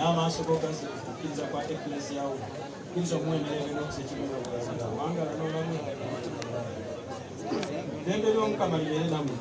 n'amaaso go gakkiriza kwa eklesiya wo kiriza omwemerere n'okusekirira obulamu wangala n'olamu ddembe ly'omukama libeere nammwe.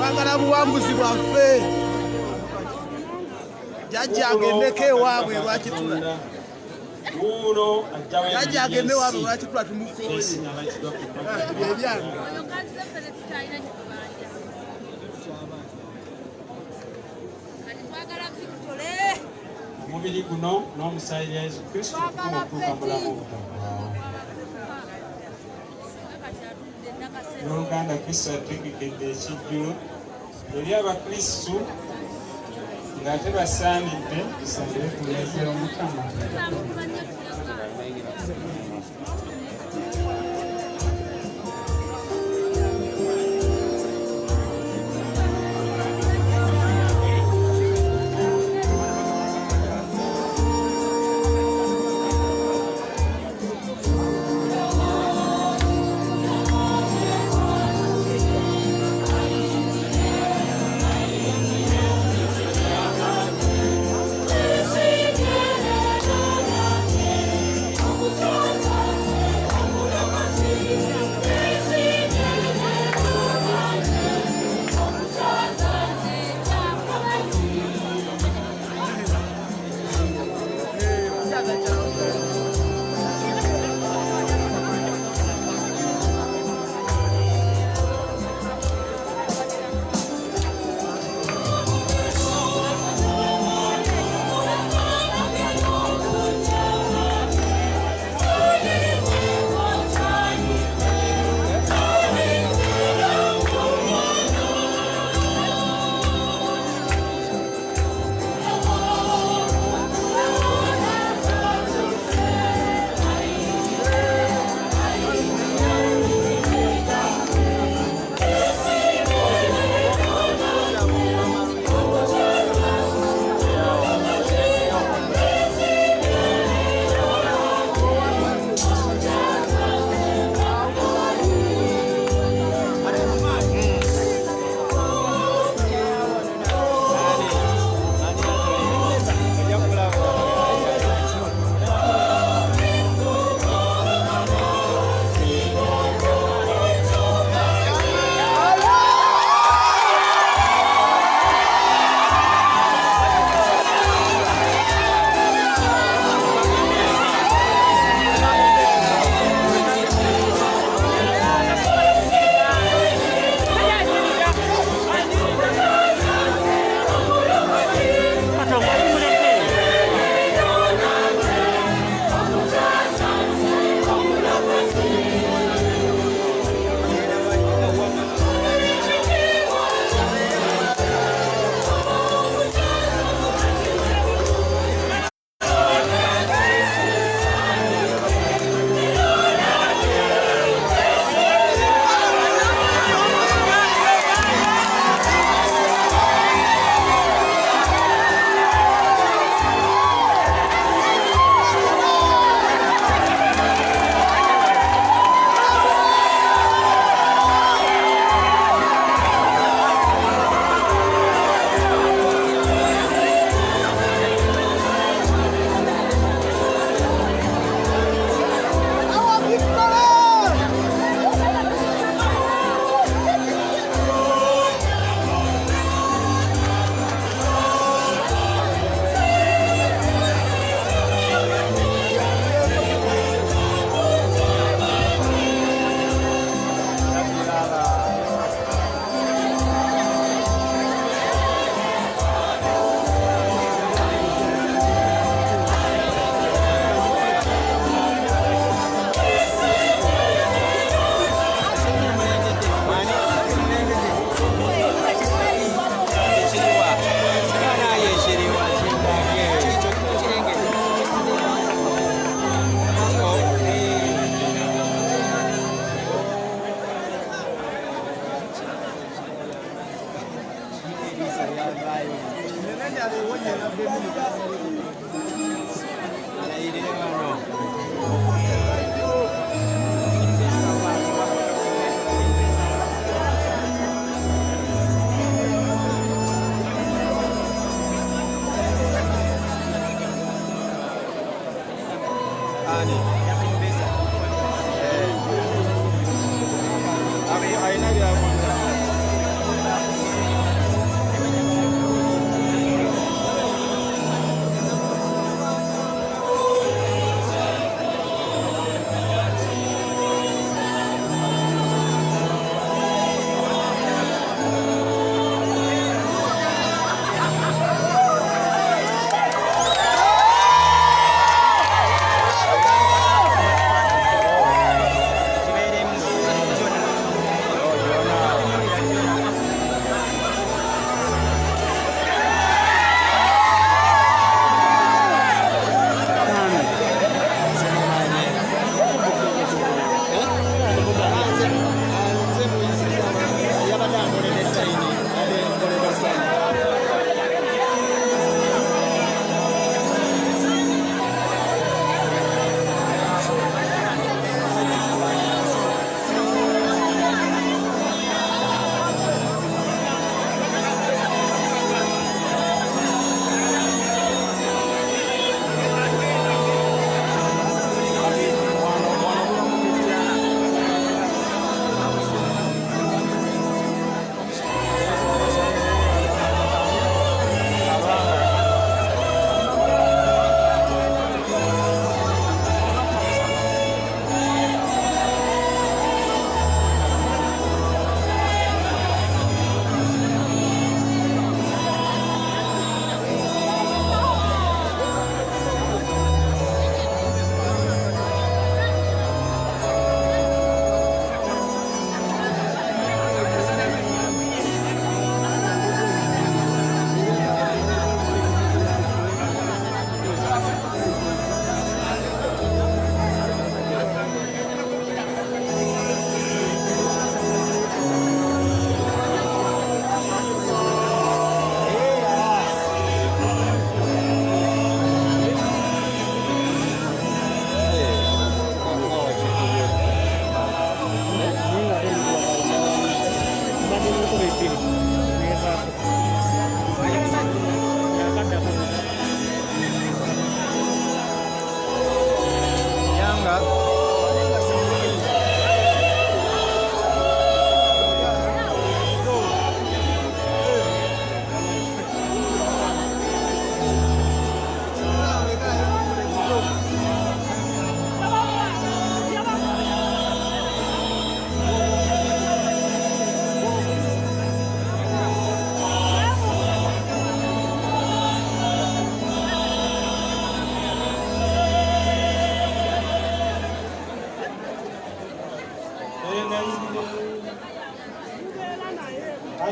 Wangala buwambuzi bwaffe jajja agendeko ewaabwe lwakitula jajja agende ewaabwe lwakitula tumukoye byebyange omubiri guno n'omusaayi lya Yesu Kristo okutuuka mulamu obutaggwaawo. N'oluganda Kristo ategekedde ekijjulo eri abakristu ng'ate basaanidde tusabire kuleetera Omukama. Yeah.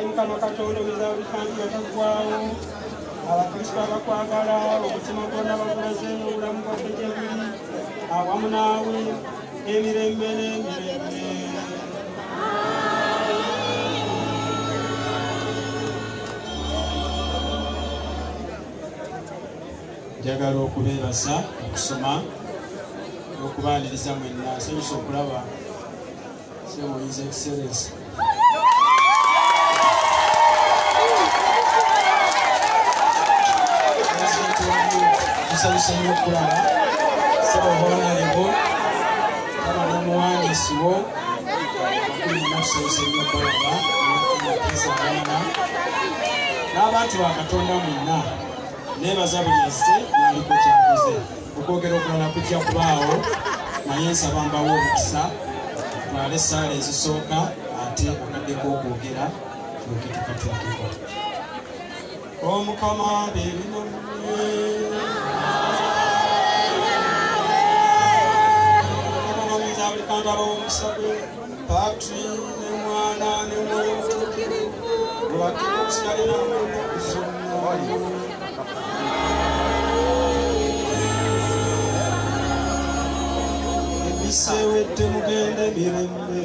Mukama Katonda omuzawo bikantu bataggwaawo abakristo abakwagala omutima gwonna bagulaze n'obulamu bwadde gye buli awamu naawe emirembe n'emirembe. Njagala okubeebaza okusoma n'okubaaniriza mwenna. Nsanyusa okulaba Semoyize Excellence. Nsanyusa nnyo okulaba Ssebahoonalebo kama n'omuwandiisi wo nakusanyusa nnyo okulaba n'abaana n'abantu ba Katonda mwenna. Neebaza buli azze n'aliko kyakoze. Okwogera okulala kujja kubaawo naye nsaba mbawo omukisa twale essaala ezisooka ate akaddeko okwogera tulyoke tukatuukeko. Omukama beebinonye omunoonyeza buli kantu ab'omukisa gwe Patri ne Mwana ne Mwoyo Mutuukirivu bulakira okusigala nammwe ennaku zonna. Sewedde mugende mirembe.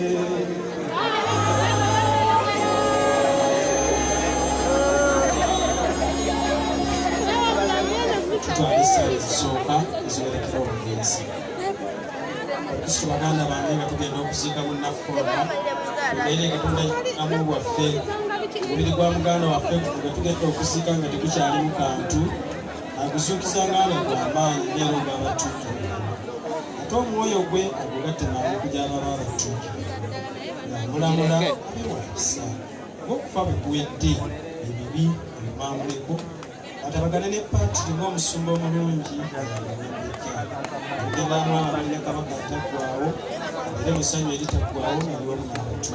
ziwerekera omugenzi. Kristo baganda bange nga tugenda okuziika munnaffe era Katonda amu waffe omubiri gwa muganda waffe nga tugenda okuziika nga tegukyalimu kantu aguzuukiza nganda gw'amaanyi neera ogw'abatuukirivu ate omwoyo gwe agugatte n'amuku gy'ababa abatuukirivu mulamula abiwakisa ng'okufa bwe kuwedde ebibi ebimambuleko atabagane ne Patrick ng'omusumba omulungi ng'abantu abalina kabaka ataggwaawo era musanyu eritaggwaawo naliwo munabatu